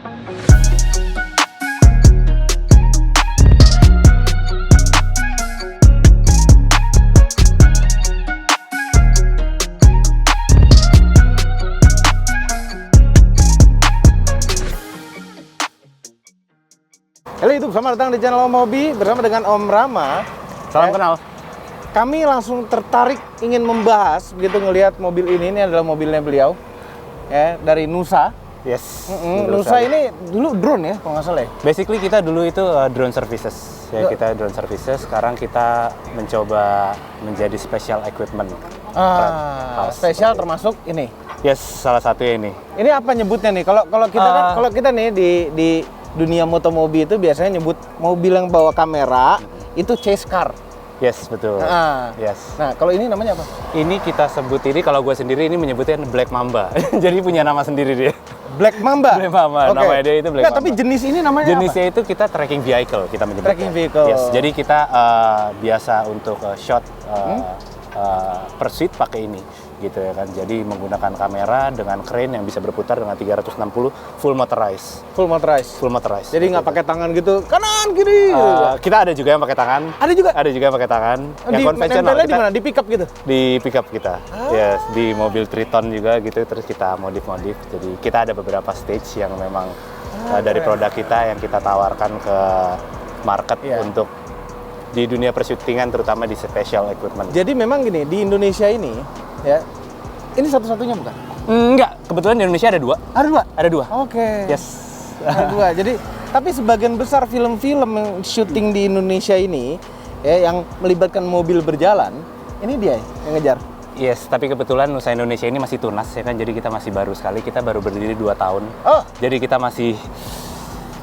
Halo YouTube, selamat datang di channel Om Hobi bersama dengan Om Rama. Salam kenal. Kami langsung tertarik ingin membahas begitu ngelihat mobil ini adalah mobilnya beliau ya, dari Nusa. Yes. Nusa ini dulu drone ya kalau nggak salah ya. Basically kita dulu itu drone services. Ya kita drone services, sekarang kita mencoba menjadi special equipment. Spesial termasuk ini. Yes, salah satunya ini. Ini apa nyebutnya nih? Kalau kita nih di dunia motomobi itu biasanya nyebut mobil yang bawa kamera itu chase car. Yes, betul. Yes. Nah, kalau ini namanya apa? Ini kita sebut ini, kalau gue sendiri ini menyebutnya Black Mamba. Jadi punya nama sendiri dia. Black Mamba? Black Mamba, namanya dia itu Black Mamba. Tapi jenis ini namanya jenisnya apa? Itu kita tracking vehicle, kita menyebutnya. Tracking vehicle. Yes, jadi kita biasa untuk shot pursuit pakai ini gitu ya kan. Jadi menggunakan kamera dengan crane yang bisa berputar dengan 360 full motorized. Full motorized. Jadi nggak pakai tangan gitu, kanan kiri. Kita ada juga yang pakai tangan. Ada juga yang pakai tangan. Yang konvensional. Nempelnya di mana? Di pickup gitu? Di pickup kita. Yes, di mobil Triton juga gitu. Terus kita modif-modif. Jadi kita ada beberapa stage yang memang dari produk kita yang kita tawarkan ke market untuk di dunia persyutingan, terutama di special equipment. Jadi memang gini, di Indonesia ini ya, ini satu-satunya bukan? Enggak, kebetulan di Indonesia ada dua. Ada dua. Oke. Yes. Ada dua. Jadi, tapi sebagian besar film-film yang syuting di Indonesia ini ya, yang melibatkan mobil berjalan, ini dia yang ngejar. Yes, tapi kebetulan Nusa Indonesia ini masih tunas ya kan, jadi kita masih baru sekali, kita baru berdiri 2 tahun. Jadi kita masih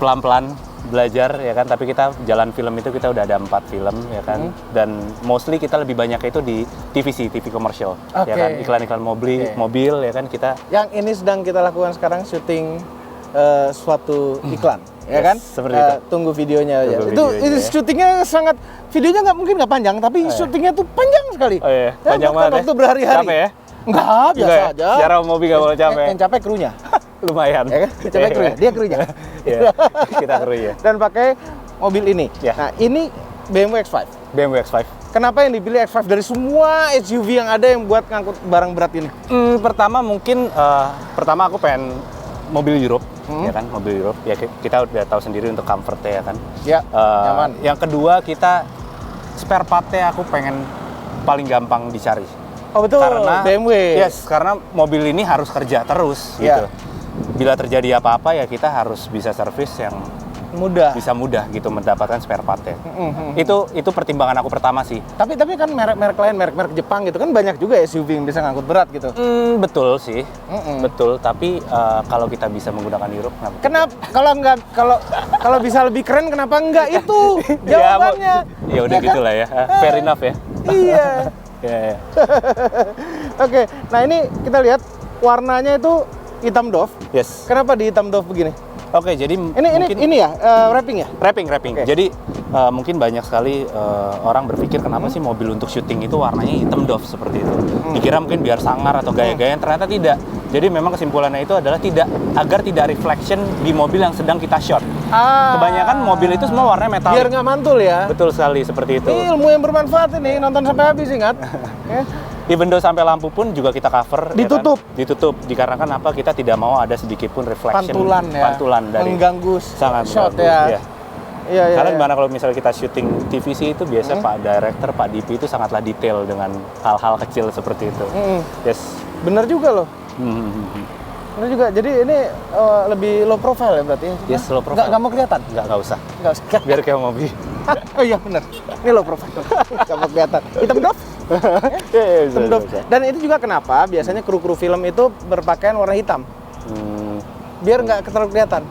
pelan-pelan belajar ya kan, tapi kita jalan film itu kita udah ada 4 film ya kan, dan mostly kita lebih banyak itu di TVC, TV komersial ya kan, iklan-iklan mobil ya kan kita. Yang ini sedang kita lakukan sekarang syuting suatu iklan ya kan, seperti itu. Tunggu videonya aja. Tunggu Itu syutingnya sangat, videonya nggak panjang, tapi syutingnya tuh panjang sekali. Panjang banget. Waktu berhari-hari. Capek ya? Enggak, biasa aja. Secara mobil nggak boleh capek. Yang capek krunya. Lumayan. Ya kan? Capek krunya, dia krunya. Kita krunya. Dan pakai mobil ini. Nah, ini BMW X5. BMW X5. Kenapa yang dipilih X5 dari semua SUV yang ada yang buat ngangkut barang berat ini? Pertama mungkin, pertama aku pengen mobil Europe, ya kan, mobil Europe. Ya kita udah tahu sendiri untuk comfort-nya ya kan. Ya, nyaman. Yang kedua kita spare part-nya aku pengen paling gampang dicari. Oh betul, karena BMW. Yes, karena mobil ini harus kerja terus gitu. Bila terjadi apa-apa ya kita harus bisa servis yang bisa mudah gitu mendapatkan spare part-nya. Itu pertimbangan aku pertama sih. Tapi kan merek-merek lain, merek-merek Jepang gitu kan banyak juga SUV yang bisa ngangkut berat gitu. Betul sih. Betul, tapi kalau kita bisa menggunakan Europe kenapa kalau bisa lebih keren kenapa enggak itu jawabannya. Ya udah gitulah ya. Fair enough ya. Iya. Ya. Oke, nah ini kita lihat warnanya itu hitam doff. Yes. Kenapa di hitam doff begini? Oke, jadi ini ya wrapping ya? Wrapping. Okay. Jadi mungkin banyak sekali orang berpikir kenapa sih mobil untuk syuting itu warnanya hitam doff seperti itu. Dikira mungkin biar sangar atau gaya-gaya, ternyata tidak. Jadi memang kesimpulannya itu adalah agar tidak reflection di mobil yang sedang kita shot. Kebanyakan mobil itu semua warnanya metal. Biar nggak mantul ya? Betul sekali, seperti itu. Ini ilmu yang bermanfaat ini, nonton sampai habis ingat. Even though sampai lampu pun juga kita cover. Ditutup. Ya kan? Ditutup, dikarenakan apa? Kita tidak mau ada sedikit pun reflection. Pantulan dari mengganggu sangat shot ya. Iya. Karena gimana kalau misalnya kita syuting TVC itu biasa Pak Director, Pak DP itu sangatlah detail dengan hal-hal kecil seperti itu. Yes. Bener juga loh. Bener juga. Jadi ini lebih low profile ya berarti? Yes, low profile. Nggak mau kelihatan? Nggak usah. Biar kayak mobil. Oh iya bener. Ini low profile. Nggak mau kelihatan. Hitam doff? Hitam doff. Dan itu juga kenapa biasanya kru-kru film itu berpakaian warna hitam. Biar nggak terlalu kelihatan.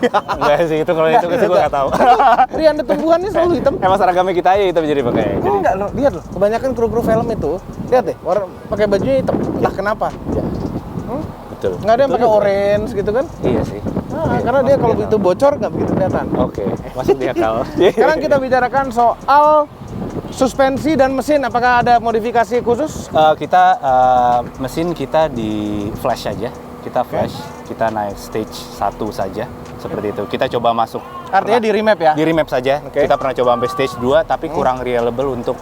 Enggak sih, itu kalau itu gue nggak tahu. Pria Anda tumbuhannya selalu hitam. Emang seragamnya kita aja hitam jadi pakai. Oh enggak loh, lihat loh. Kebanyakan kru-kru film itu, lihat deh, pakai bajunya hitam. Entah kenapa. Betul. Nggak ada yang pakai orange gitu kan? Iya sih. Karena dia kalau begitu bocor nggak begitu kelihatan. Oke, masuk di akal. Sekarang kita bicarakan soal suspensi dan mesin. Apakah ada modifikasi khusus? Mesin kita di flash aja. Kita flash, kita naik stage 1 saja. seperti itu. Kita coba masuk. Artinya di remap ya? Di remap saja. Oke. Kita pernah coba sampai stage 2, tapi kurang reliable untuk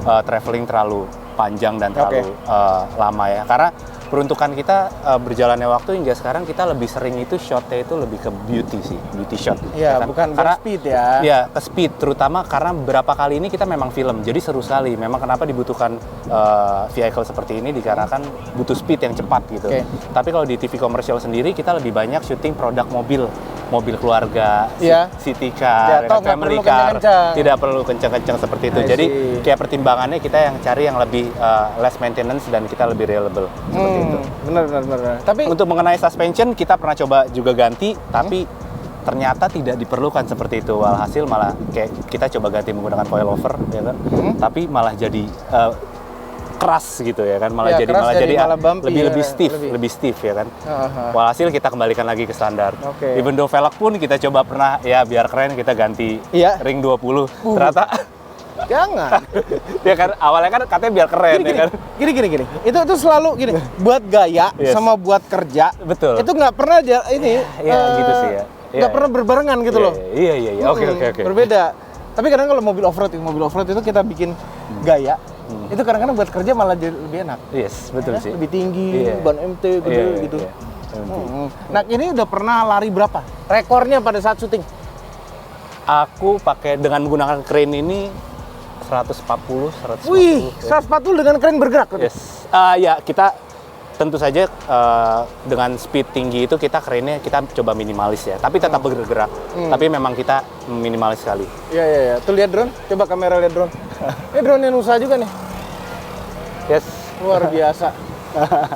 traveling terlalu panjang dan terlalu lama ya. Karena peruntukan kita berjalannya waktu hingga sekarang kita lebih sering itu shotnya itu lebih ke beauty sih, beauty shot. Iya, kan? bukan karena speed ya. Iya, ke speed terutama karena beberapa kali ini kita memang film, jadi seru sekali. Memang kenapa dibutuhkan vehicle seperti ini dikarenakan butuh speed yang cepat gitu. Oke. Tapi kalau di TV komersial sendiri kita lebih banyak syuting produk mobil keluarga, Iya. city car, Jatuh, nggak family perlu car, kencang-kencang. tidak perlu kencang-kencang seperti itu. I Jadi see. kayak pertimbangannya kita yang cari yang lebih less maintenance dan kita lebih reliable seperti itu. Benar. Tapi Untuk mengenai suspension kita pernah coba juga ganti, tapi ternyata tidak diperlukan seperti itu. Walhasil malah kayak kita coba ganti menggunakan coilover, ya kan? Tapi malah jadi keras gitu ya kan, malah Ya, jadi keras jadi malah bumpy lebih ya, lebih stiff, lebih. lebih stiff ya kan. Aha. Walhasil kita kembalikan lagi ke standar. Oke. Even though velg pun kita coba pernah ya biar keren kita ganti Iya. ring 20. Ternyata jangan. ya kan awalnya kan katanya biar keren ya kan. Gini. Itu selalu gini. Buat gaya Yes. sama buat kerja. Betul. Itu nggak pernah ini. Ya, gitu sih ya. Nggak Iya. pernah berbarengan gitu loh. Iya. Oke. Berbeda. Tapi kadang kalau mobil off-road itu kita bikin gaya. Itu kadang-kadang buat kerja malah jadi lebih enak. Yes, betul Ya, sih. lebih tinggi, Iya. ban MT gede Iya, gitu. iya. Nah, ini udah pernah lari berapa? Rekornya pada saat syuting? Aku pakai dengan menggunakan crane ini 140. Wih, ya. 140 dengan keren bergerak. Yes. Ya, kita tentu saja dengan speed tinggi itu kita crane-nya kita coba minimalis ya. Tapi tetap bergerak. Tapi memang kita minimalis sekali. Iya. Tuh lihat drone, coba kamera lihat drone. Ini drone yang usaha juga nih. Yes. Luar biasa.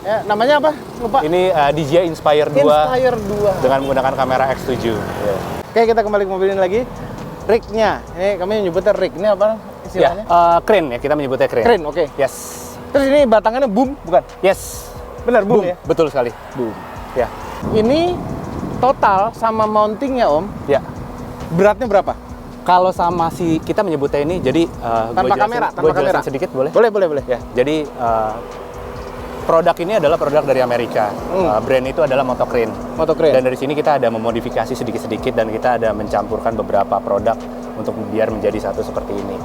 Ya, namanya apa? Lupa. Ini DJI Inspire 2 Inspire 2. dengan menggunakan kamera X7. Ya. Oke, kita kembali ke mobil ini lagi. Rig-nya. Ini kami menyebutnya rig. Ini apa istilahnya? Crane ya, kita menyebutnya crane. Crane, oke. Yes. Terus ini batangannya boom, bukan? Yes. Benar, boom, ya? Betul sekali. Boom. Ya. Ini total sama mountingnya, Om, Ya. beratnya berapa? Kalau sama si kita menyebutnya ini, jadi Tanpa kamera, tanpa kamera. sedikit boleh? Boleh. Ya, jadi produk ini adalah produk dari Amerika. Brand itu adalah Motocrane. Motocrane. Dan dari sini kita ada memodifikasi sedikit-sedikit dan kita ada mencampurkan beberapa produk untuk biar menjadi satu seperti ini.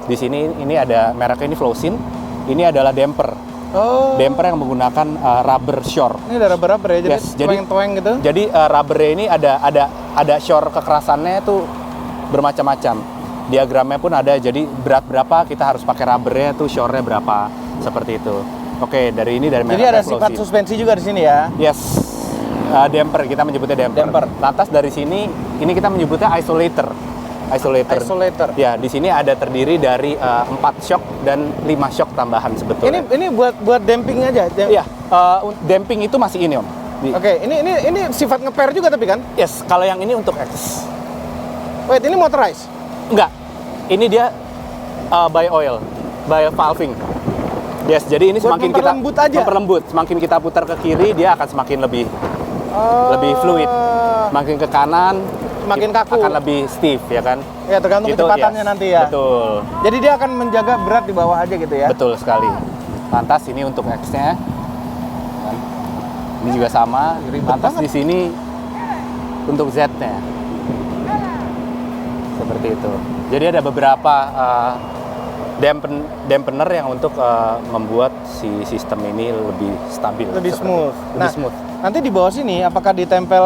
Di sini ini ada mereknya ini Flowsin. Ini adalah damper. Oh. Damper yang menggunakan rubber shore. Ini ada rubber ya, jadi Yes, jadi- toeng-toeng gitu. Jadi rubbernya ini ada shore kekerasannya tuh bermacam-macam. Diagramnya pun ada, jadi berat berapa kita harus pakai rubbernya tuh shore-nya berapa, seperti itu. Oke, dari ini dari Jadi merek ada sifat Flowsin. suspensi juga di sini ya. Yes, damper, kita menyebutnya damper. Damper. Lantas dari sini, ini kita menyebutnya isolator. Isolator. Ya, di sini ada terdiri dari 4 shock dan 5 shock tambahan sebetulnya. Ini buat damping aja. Iya, damping itu masih ini Om. Oke, ini sifat ngeper juga tapi kan? Yes, kalau yang ini untuk X. Wait, ini motorized. Enggak, ini dia by oil, by valving. Yes, jadi ini Buat semakin kita memperlembut aja? memperlembut, semakin kita putar ke kiri dia akan semakin lebih fluid. Semakin ke kanan Semakin kaku. akan lebih stiff ya kan. Ya tergantung Gitu, kecepatannya yes. nanti ya. Betul, Jadi dia akan menjaga berat di bawah aja gitu ya. betul sekali. Lantas ini untuk X-nya. Kan. Ini juga sama. Ribet Lantas banget. di sini untuk Z-nya. Seperti itu. Jadi ada beberapa dampener yang untuk membuat si sistem ini lebih stabil. Lebih seperti smooth. itu. Lebih Nah, smooth. nanti di bawah sini apakah ditempel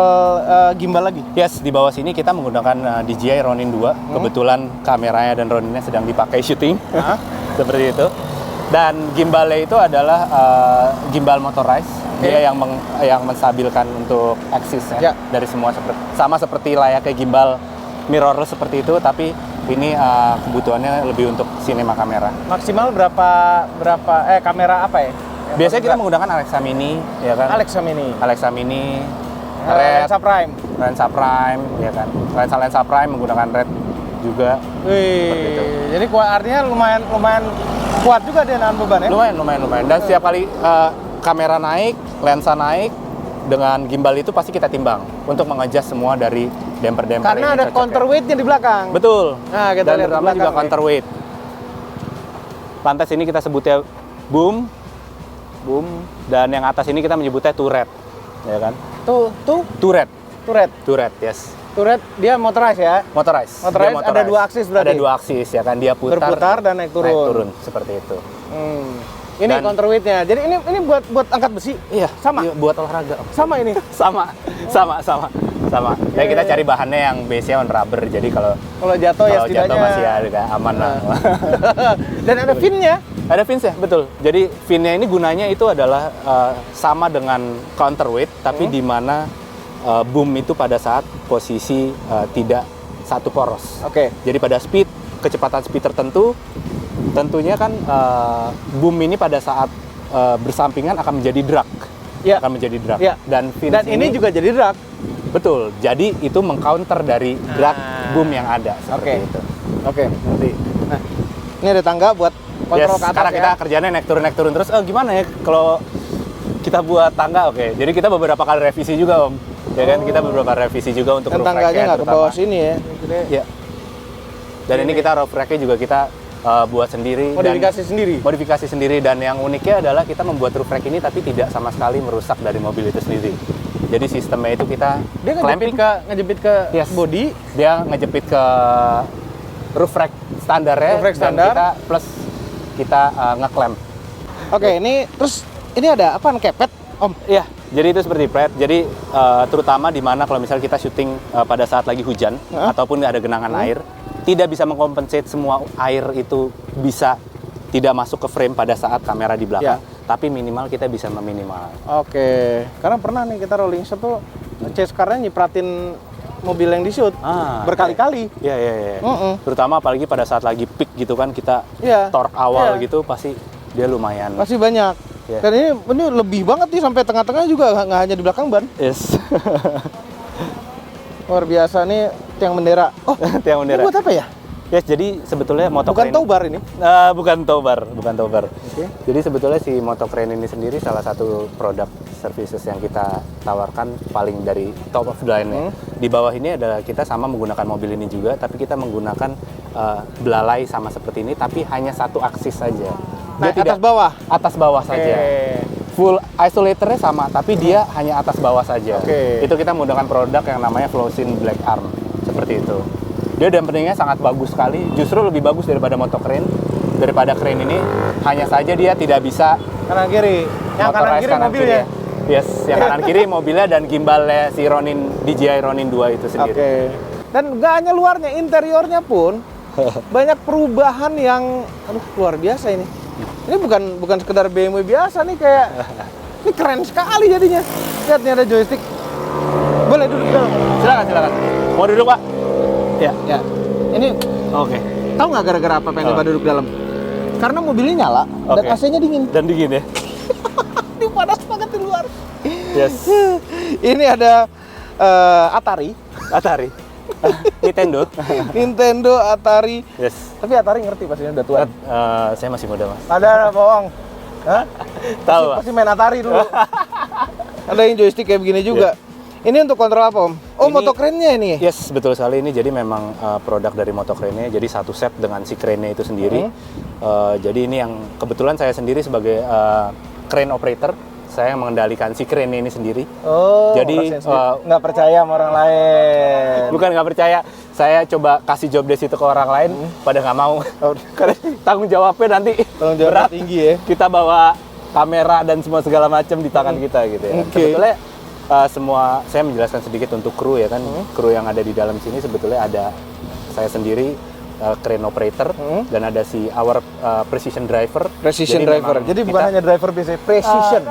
gimbal lagi? Yes, di bawah sini kita menggunakan DJI Ronin 2. Kebetulan kameranya dan Roninnya sedang dipakai syuting. Hah? Seperti itu. Dan gimbalnya itu adalah gimbal motorized. Dia yang menstabilkan untuk aksisnya Ya. dari semua sama seperti layaknya gimbal mirrorless seperti itu, tapi ini kebutuhannya lebih untuk cinema kamera. Maksimal berapa kamera apa ya? Yang Biasanya kita paling menggunakan Alexa Mini, ya kan? berat? Alexa Mini. Alexa Mini, Red, Alexa Prime. Lensa Prime, ya kan? Lensa Prime menggunakan Red juga. Wih, jadi artinya lumayan kuat juga dia nahan beban ya? Lumayan. Dan setiap kali kamera naik, lensa naik, dengan gimbal itu pasti kita timbang untuk mengejas semua dari damper-damper Karena ini ada cocoknya. counterweight-nya di belakang. Betul. Nah, kita Dan lihat di terutama belakang juga nih. counterweight. Lantas ini kita sebutnya boom, dan yang atas ini kita menyebutnya turret, ya kan? Tuh, Turret. Turret, yes. Turret dia motorized ya? Motorized. Motorized, Dia ada 2 aksis berarti? Ada 2 aksis ya kan, dia Berputar dan naik turun. Naik turun, seperti itu. Ini counterweight-nya. Jadi ini buat angkat besi? Iya, Sama? iya, buat olahraga. Sama ini? sama. Ya kita cari bahannya yang base-nya on rubber, jadi kalau jatuh ya kalau setidaknya jatuh masih agak aman lah. Dan ada fin-nya? Ada fins ya, betul. Jadi fin-nya ini gunanya itu adalah sama dengan counterweight, tapi di mana boom itu pada saat posisi tidak satu poros. Oke. Jadi pada kecepatan speed tertentu, tentunya kan boom ini pada saat bersampingan akan menjadi drag. Ya. Akan menjadi drag. Ya. Dan fins ini juga jadi drag. Betul. Jadi itu mengcounter dari drag boom yang ada seperti itu. Oke, nanti. Nah, ini ada tangga buat kontrol ke atas sekarang kita kerjanya naik turun terus. Gimana ya kalau kita buat tangga? Oke. Jadi kita beberapa kali revisi juga, Om. Ya kan, kita beberapa revisi juga untuk roof rack-nya. Tangganya nggak ke bawah sini ya? Iya. Dan ini kita roof rack-nya juga kita buat sendiri. Modifikasi sendiri. Dan yang uniknya adalah kita membuat roof rack ini tapi tidak sama sekali merusak dari mobil itu sendiri. Jadi sistemnya itu kita ngejepit ke body. Dia ngejepit ke roof rack standarnya. Dan kita plus kita nge-clamp. Oke, ini terus ini ada apa? Kepet, Om? Iya. Jadi itu seperti pret. Jadi terutama di mana kalau misalnya kita syuting pada saat lagi hujan ataupun ada genangan air, tidak bisa mengkompensate semua air itu bisa tidak masuk ke frame pada saat kamera di belakang. Tapi minimal kita bisa meminimal. Oke. Karena pernah nih kita rolling shot tuh chase car-nya nyipratin mobil yang di-shoot berkali-kali. Iya. Terutama apalagi pada saat lagi peak gitu kan, kita torque awal gitu pasti dia lumayan. Pasti banyak. Yeah. Dan ini lebih banget nih sampai tengah-tengah juga, nggak hanya di belakang ban. Yes. Luar biasa nih tiang bendera. Oh, tiang bendera. Ini buat apa ya? Yes, jadi sebetulnya bukan tow bar ini? Bukan tow bar. Okay. Jadi sebetulnya si motocrane ini sendiri salah satu produk services yang kita tawarkan paling dari top of the line. Di bawah ini adalah kita sama menggunakan mobil ini juga, tapi kita menggunakan belalai sama seperti ini, tapi hanya satu aksis saja. Nah, atas bawah saja. Full isolatornya sama, tapi dia hanya atas bawah saja. Itu kita menggunakan produk yang namanya Flowsin Black Arm, seperti itu. Dia dampingnya sangat bagus sekali, justru lebih bagus daripada motocrane. Daripada crane ini, hanya saja dia tidak bisa kanan kiri. Yang kanan kiri mobilnya. Yes, yang kanan kiri mobilnya dan gimbalnya si DJI Ronin 2 itu sendiri. Dan nggak hanya luarnya, interiornya pun banyak perubahan yang luar biasa ini. Ini bukan sekedar BMW biasa nih, kayak ini keren sekali jadinya. Lihat nih ada joystick. Boleh duduk dong. Silakan. Mau duduk, Pak? Ya. Ini oke. Tahu nggak gara-gara apa pengen Pak duduk dalam? Karena mobilnya nyala dan AC-nya dingin. Dan dingin ya. Ini panas banget di luar. Yes. Ini ada Atari. Nintendo Atari. Yes. Tapi Atari ngerti pastinya udah tua. Saya masih muda, Mas. Ada bohong. Hah? Tahu. Pasti main Atari dulu. Ada yang joystick kayak begini juga. Ini untuk kontrol apa, Om? Oh, motocrane-nya ini? Yes, betul sekali. Ini jadi memang produk dari motocrane-nya. Jadi satu set dengan si crane-nya itu sendiri. Jadi ini yang kebetulan saya sendiri sebagai crane operator, saya yang mengendalikan si crane ini sendiri. Oh, jadi nggak percaya sama orang lain? Bukan nggak percaya, saya coba kasih job desk itu ke orang lain, pada nggak mau. Karena tanggung jawabnya nanti berat, tinggi ya. Kita bawa kamera dan semua segala macam di tangan kita gitu ya. Sebetulnya semua, saya menjelaskan sedikit untuk kru ya kan, kru yang ada di dalam sini sebetulnya ada saya sendiri, crane operator, dan ada si precision driver. Jadi bukan hanya driver biasa, precision.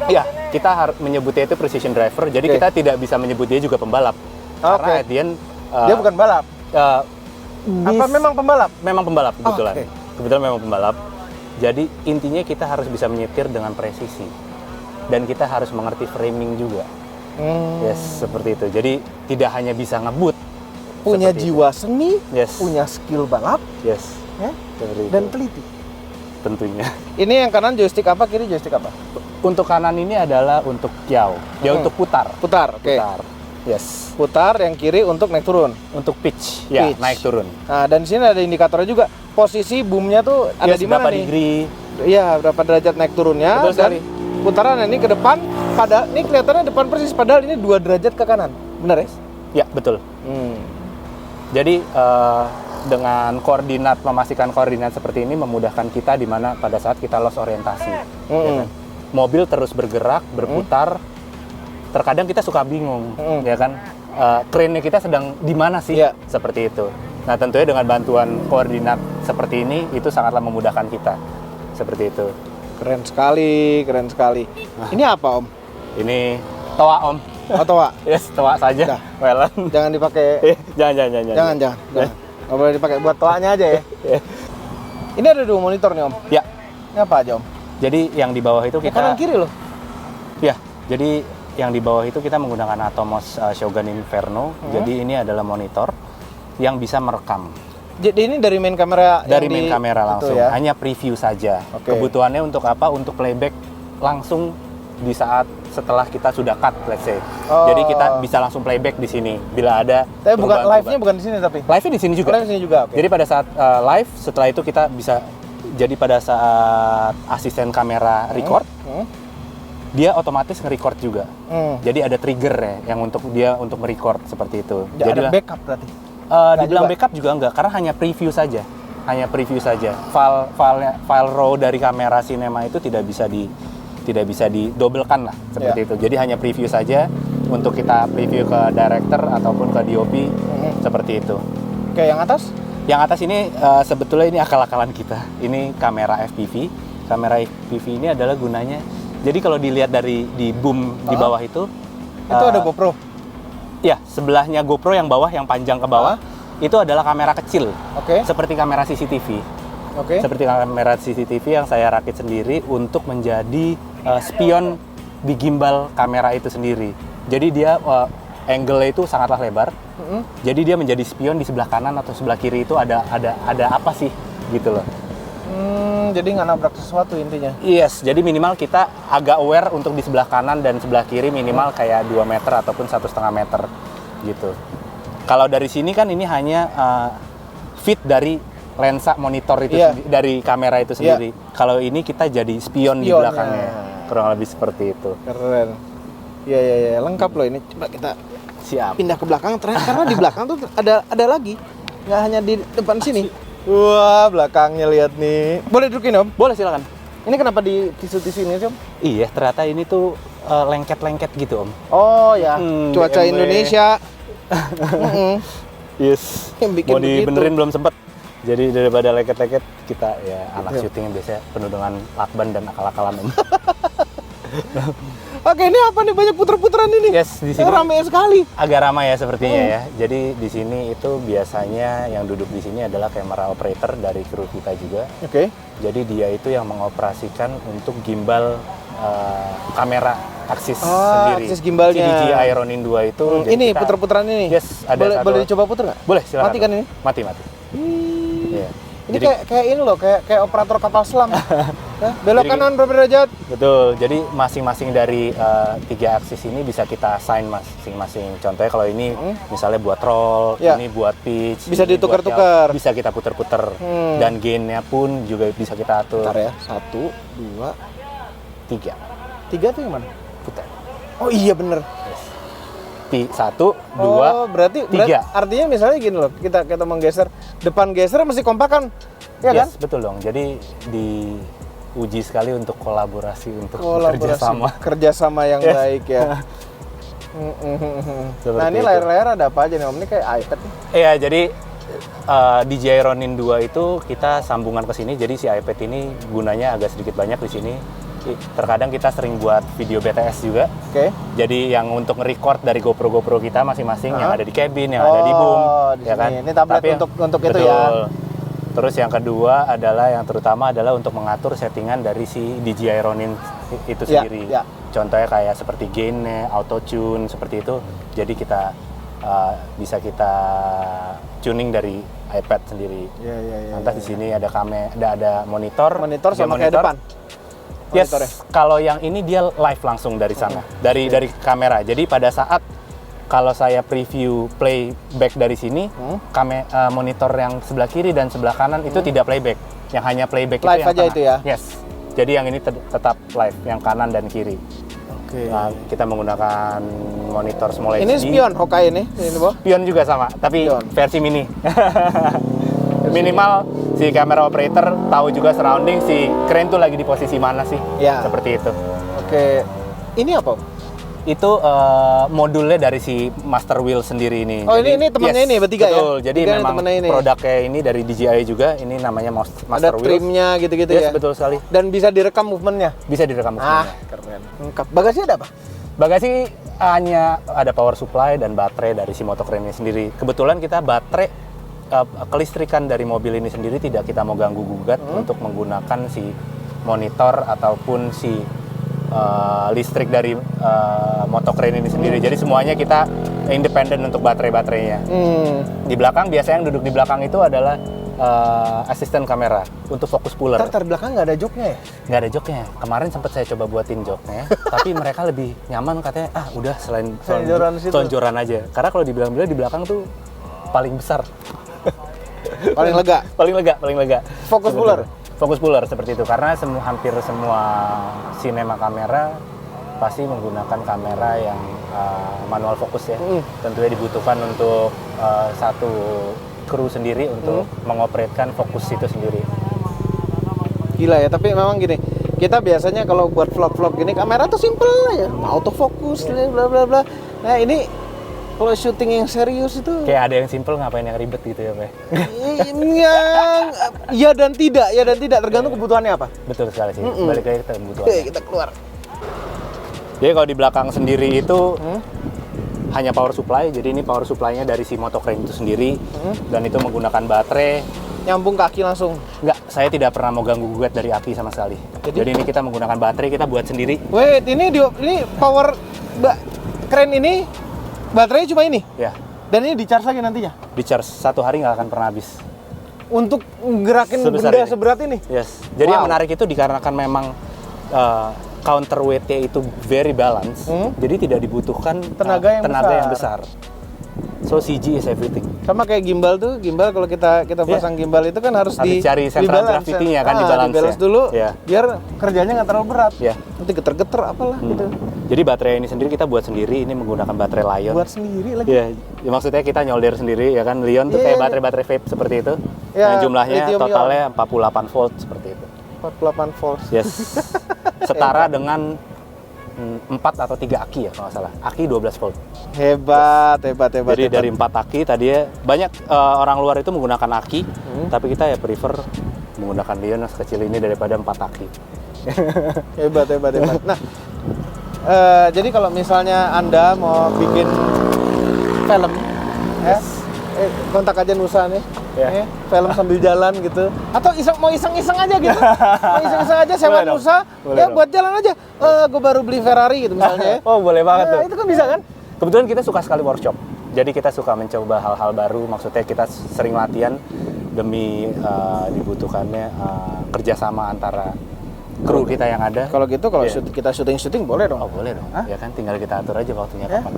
Iya, kita harus menyebutnya itu precision driver. Jadi kita tidak bisa menyebut dia juga pembalap. Karena at the end, dia bukan balap. Apa memang pembalap? Memang pembalap kebetulan. Kebetulan memang pembalap. Jadi intinya kita harus bisa menyetir dengan presisi. Dan kita harus mengerti framing juga. Yes, seperti itu. Jadi tidak hanya bisa ngebut, punya jiwa seni, punya skill balap, dan teliti. Tentunya. Ini yang kanan joystick apa, kiri joystick apa? Untuk kanan ini adalah untuk yaw, dia untuk putar. Putar. Yes. Putar, yang kiri untuk naik turun. Untuk pitch, ya naik turun. Nah, dan di sini ada indikatornya juga. Posisi boomnya tuh ada di mana nih? Degree. Iya, berapa derajat naik turunnya. Betul sekali. Putaran ini ke depan, ini kelihatannya depan persis, padahal ini 2 derajat ke kanan. Benar ya? Ya, betul. Jadi dengan memastikan koordinat seperti ini memudahkan kita di mana pada saat kita lost orientasi. Ya kan? Mobil terus bergerak, berputar. Terkadang kita suka bingung, ya kan? Crane-nya kita sedang di mana sih? Seperti itu. Nah, tentunya dengan bantuan koordinat seperti ini itu sangatlah memudahkan kita. Seperti itu. Keren sekali, keren sekali. Ini apa, Om? Ini toa, Om. Oh, toa. Yes, toa saja. Well, jangan dipakai. Jangan. Nggak boleh dipakai buat toanya aja ya. Ini ada 2 monitor nih, Om. Ya. Ini apa aja, Om? Jadi yang di bawah itu kita kanan kiri loh. Ya. Jadi yang di bawah itu kita menggunakan Atomos Shogun Inferno. Jadi ini adalah monitor yang bisa merekam. Jadi ini dari main kamera? Dari main kamera langsung, ya? hanya preview saja. Kebutuhannya untuk apa? Untuk playback langsung di saat setelah kita sudah cut, let's say. Jadi kita bisa langsung playback di sini bila ada. Tapi bukan live-nya bukan di sini tapi. Live-nya di sini juga. Live di sini juga. Jadi pada saat live, setelah itu kita bisa. Jadi pada saat asisten kamera record, dia otomatis nge-record juga. Jadi ada trigger ya, yang untuk dia untuk merecord seperti itu. Jadi ada backup berarti? Dibilang backup juga enggak, karena hanya preview saja. File raw dari kamera sinema itu tidak bisa didobelkan lah seperti itu. Jadi hanya preview saja untuk kita preview ke director ataupun ke DOP seperti itu. Oke, yang atas? Yang atas ini sebetulnya ini akal-akalan kita. Ini kamera FPV. Kamera FPV ini adalah gunanya. Jadi kalau dilihat di boom di bawah itu ada GoPro. Ya, sebelahnya GoPro yang bawah, yang panjang ke bawah, itu adalah kamera kecil. Seperti kamera CCTV. Seperti kamera CCTV yang saya rakit sendiri untuk menjadi spion di gimbal kamera itu sendiri. Jadi dia angle-nya itu sangatlah lebar. Jadi dia menjadi spion di sebelah kanan atau sebelah kiri itu ada apa sih gitu loh. Jadi nggak nabrak sesuatu intinya. Yes, jadi minimal kita agak aware untuk di sebelah kanan dan sebelah kiri minimal kayak 2 meter ataupun 1,5 meter gitu. Kalau dari sini kan ini hanya fit dari lensa monitor itu dari kamera itu sendiri. Kalau ini kita jadi spion di belakangnya. Kurang lebih seperti itu. Keren. Iya, lengkap loh ini. Coba kita pindah ke belakang karena di belakang tuh ada lagi. Nggak hanya di depan sini. Wah, belakangnya lihat nih. Boleh dudukin, Om? Boleh, silakan. Ini kenapa di tisu-tisu ini, Om? Iya, ternyata ini tuh lengket-lengket gitu, Om. Oh ya, cuaca Indonesia. Yes. Mau dibenerin belum sempet. Jadi daripada lengket-lengket, kita ya anak syutingnya biasanya penuh dengan lakban dan akal-akalan, Om. Oke, ini apa nih, banyak puter-puteran ini? Yes, di sini ramai sekali. Agak ramai ya sepertinya ya. Jadi di sini itu biasanya yang duduk di sini adalah kamera operator dari kru kita juga. Jadi dia itu yang mengoperasikan untuk gimbal kamera aksis sendiri. Aksis gimbalnya. Si DJI Ronin 2 itu. Ini puter-puteran ini. Yes, ada boleh dicoba puter nggak? Boleh, silakan. Mati kan ini? Mati. Iya. Ini jadi, kayak ini loh, kayak operator kapal selam. Belok kanan berapa derajat? Betul. Jadi masing-masing dari 3 aksis ini bisa kita assign masing-masing. Contohnya kalau ini misalnya buat roll, ini buat pitch. Bisa ditukar-tukar. Bisa kita puter-puter. Dan gain-nya pun juga bisa kita atur. Bentar ya. 1, 2, 3. 3 tuh yang mana? Putar. Oh iya bener. 1, 2, berarti 3. Artinya misalnya gini loh, kita menggeser, depan geser mesti kompakan, ya kan? Betul dong. Jadi diuji sekali untuk kolaborasi, untuk kerjasama yang baik ya. Nah ini layar-layar ada apa aja nih, Om? Ini kayak iPad nih. Iya, jadi DJI Ronin 2 itu kita sambungan ke sini. Jadi si iPad ini gunanya agak sedikit banyak di sini. Terkadang kita sering buat video BTS juga. Jadi yang untuk nge-record dari GoPro kita masing-masing yang ada di cabin, yang ada di boom, ya kan? Ini tablet untuk itu betul. ya. Terus yang kedua adalah yang terutama adalah untuk mengatur settingan dari si DJI Ronin itu sendiri. Contohnya kayak seperti gain-nya, auto tune seperti itu. Jadi kita bisa kita tuning dari iPad sendiri. Lantas di sini ada ada monitor sama kayak depan. Yes, kalau yang ini dia live langsung dari sana, dari kamera. Jadi pada saat kalau saya preview playback dari sini, monitor yang sebelah kiri dan sebelah kanan itu tidak playback. Yang hanya playback live itu yang aja tengah. Itu ya? Yes. Jadi yang ini tetap live, yang kanan dan kiri. Oke. Nah, kita menggunakan monitor Small HD. Ini spion Hawkeye ini Boh. Spion juga sama, tapi Spion. versi mini. Minimal si kamera operator tahu juga surrounding si crane tuh lagi di posisi mana sih. Ya. Seperti itu. Oke. Ini apa? Itu modulnya dari si Master Wheel sendiri ini. Oh, ini temannya ini bertiga ya? Betul. Jadi Tiga ini memang temannya ini. produknya ini dari DJI juga. Ini namanya Ada Master Wheel. trimnya gitu-gitu Yes, ya. betul sekali. Dan bisa direkam movementnya. Bisa direkam Ah, semuanya. keren. Lengkap. Bagasinya ada apa? Bagasi hanya ada power supply dan baterai dari si motocrane ini sendiri. Kebetulan kita baterai kelistrikan dari mobil ini sendiri tidak kita mau ganggu gugat untuk menggunakan si monitor ataupun si listrik dari motocrane ini sendiri. Jadi semuanya kita independen untuk baterai-baterainya. Di belakang biasanya yang duduk di belakang itu adalah asisten kamera untuk fokus puller. Ntar belakang nggak ada joknya ya? Nggak ada joknya. Kemarin sempat saya coba buatin joknya, tapi mereka lebih nyaman katanya. Udah selain selonjoran aja. Karena kalau dibilang-bilang di belakang tuh paling besar. Paling lega. paling lega. Fokus puller. Fokus puller seperti itu. Karena hampir semua sinema kamera pasti menggunakan kamera yang manual fokus ya. Tentunya dibutuhkan untuk satu kru sendiri untuk mengoperatkan fokus itu sendiri. Gila ya, tapi memang gini, kita biasanya kalau buat vlog-vlog gini kamera tuh simple aja, autofokus, bla bla bla. Nah ini kalau syuting yang serius itu Kayak ada yang simple ngapain yang ribet gitu ya, Pak? ya dan tidak tergantung kebutuhannya apa. Betul sekali sih. Balik lagi ke kebutuhan. Oke, kita keluar. Jadi kalau di belakang sendiri itu hanya power supply. Jadi ini power supply-nya dari si motocrane itu sendiri dan itu menggunakan baterai. Nyambung kaki langsung. Enggak, saya tidak pernah mau ganggu gugat dari api sama sekali. Jadi ini kita menggunakan baterai, kita buat sendiri. Wait, ini power crane ini baterainya cuma ini? Ya, Dan ini di-charge lagi nantinya? di charge 1 hari nggak akan pernah habis. Untuk gerakin Sebesar benda ini. seberat ini? Yes. Jadi yang Wow. menarik itu dikarenakan memang counterweight-nya itu very balance. Jadi tidak dibutuhkan Tenaga yang besar. So CG is everything. Sama kayak gimbal tuh, kalau kita pasang gimbal itu kan harus Harus cari central di-balance. gravity-nya kan, di-balance di-balance ya. dulu, Iya. biar kerjanya nggak terlalu berat. Ya. Nanti geter-geter apalah gitu. Jadi baterai ini sendiri kita buat sendiri, ini menggunakan baterai Lion. Buat sendiri lagi. Ya, maksudnya kita nyolder sendiri ya kan. Lion tuh Iya, kayak iya. baterai-baterai vape seperti itu. Ya, Yang jumlahnya lithium totalnya 48 volt seperti itu. 48 volts. Yes. Setara dengan 4 atau 3 aki ya kalau nggak salah. Aki 12 volt. Hebat. Jadi dari 4 aki tadinya banyak orang luar itu menggunakan aki, tapi kita ya prefer menggunakan Lion yang sekecil ini daripada 4 aki. Hebat. Nah, jadi kalau misalnya Anda mau bikin film, ya, kontak aja Nusa nih. Ya. Film sambil jalan gitu. Atau mau iseng-iseng aja gitu. Mau iseng-iseng aja sewa Boleh dong. Nusa, Boleh ya dong. buat jalan aja. Gue baru beli Ferrari gitu misalnya ya. Oh, boleh banget tuh. Itu kan bisa kan? Kebetulan kita suka sekali workshop. Jadi kita suka mencoba hal-hal baru. Maksudnya kita sering latihan demi dibutuhkannya kerjasama antara kru kita yang ada. Kalau gitu, kalau Iya. kita syuting boleh dong. Oh boleh dong. Hah? Ya kan tinggal kita atur aja waktunya Ya? kapan.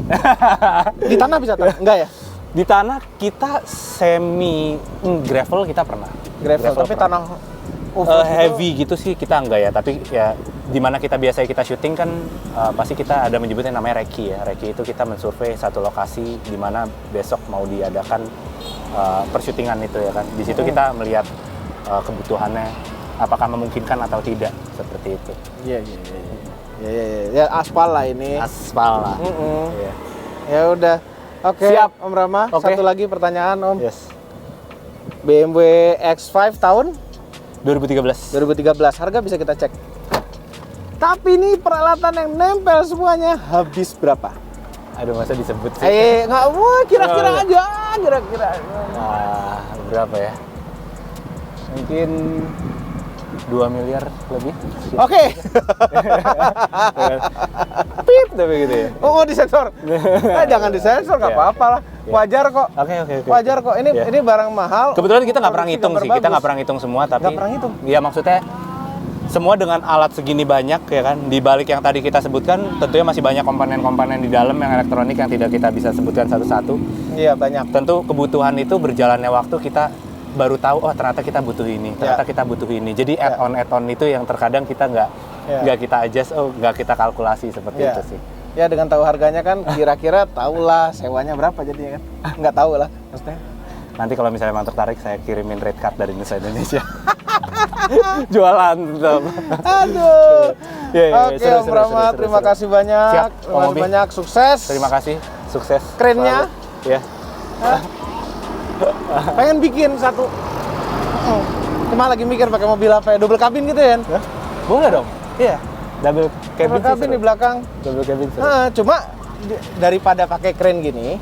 Di tanah bisa tak? Enggak ya? Di tanah kita semi gravel kita pernah. Gravel, tapi pernah. tanah off-road gitu. Heavy gitu sih kita enggak ya, tapi ya di mana kita biasanya kita syuting kan pasti kita ada menyebutnya namanya reki ya. Reki itu kita mensurvei satu lokasi di mana besok mau diadakan persyutingan itu ya kan. Di situ kita melihat kebutuhannya apakah memungkinkan atau tidak seperti itu. Iya. Ya aspal lah ini. Aspal lah. Iya. Ya udah. Oke, Siap. Om Rama. Oke. Satu lagi pertanyaan, Om. Yes. BMW X5 tahun 2013. 2013. Harga bisa kita cek. Tapi ini peralatan yang nempel semuanya habis berapa? Aduh masa disebut sih. Nggak mau, kira-kira Oh, aja, kira-kira. Berapa ya? Mungkin 2 miliar lebih. Oke. Pip tapi gitu ya. Oh, disensor. Jangan disensor, nggak Iya, apa-apa lah. Iya. Wajar kok. Oke. Wajar kok. Ini Iya. ini barang mahal. Kebetulan kita nggak pernah Produksi ngitung gambar sih. Kita bagus. nggak pernah ngitung semua, tapi Nggak pernah ngitung? Iya maksudnya semua dengan alat segini banyak ya kan. Di balik yang tadi kita sebutkan, tentunya masih banyak komponen-komponen di dalam yang elektronik yang tidak kita bisa sebutkan satu-satu. Iya, banyak. Tentu kebutuhan itu berjalannya waktu kita baru tahu oh ternyata kita butuh ini, ternyata kita butuh ini. Jadi add-on itu yang terkadang kita nggak Iya. nggak kita adjust, nggak kita kalkulasi seperti Iya. itu sih. Ya dengan tahu harganya kan kira-kira tahulah sewanya berapa jadinya kan. Nggak tahu lah maksudnya. Nanti kalau misalnya emang tertarik, saya kirimin rate card dari Nusa Indonesia. Jualan tetap. Aduh. Iya, Oke Om Rahmat, terima kasih banyak. Siap, Terima Om kasih Obi. banyak, sukses. Terima kasih, sukses. Kerennya? Selalu. Ya. Pengen bikin satu. Cuma lagi mikir pakai mobil apa ya? Double cabin gitu ya? Boleh dong. Iya. Double cabin, Double cabin di belakang. Double cabin seru. Cuma daripada pakai kren gini,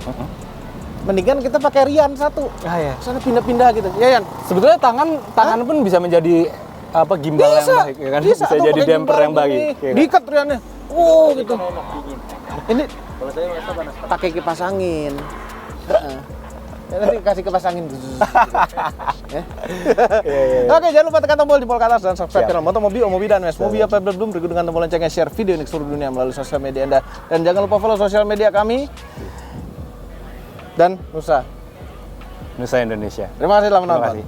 mendingan kita pakai Rian satu. Ah ya. Sana pindah-pindah gitu. Ya Yan. Sebetulnya tangan pun bisa menjadi apa gimbal yang baik, ya kan? Bisa tuh jadi pakai damper gimbal yang baik. gini. Ya kan? Diikat Riannya. Oh gitu. Ini pakai kipas angin. Heeh. Ya, nanti kasih kipas angin. Ya. Oke, jangan lupa tekan tombol jempol ke atas dan subscribe Siap. channel Motomobi, Omobi dan Wes Mobi apa belum berikut dengan tombol loncengnya, share video ini ke seluruh dunia melalui sosial media Anda, dan jangan lupa follow sosial media kami dan Nusa. Nusa Indonesia. Terima kasih telah Terima menonton. kasih.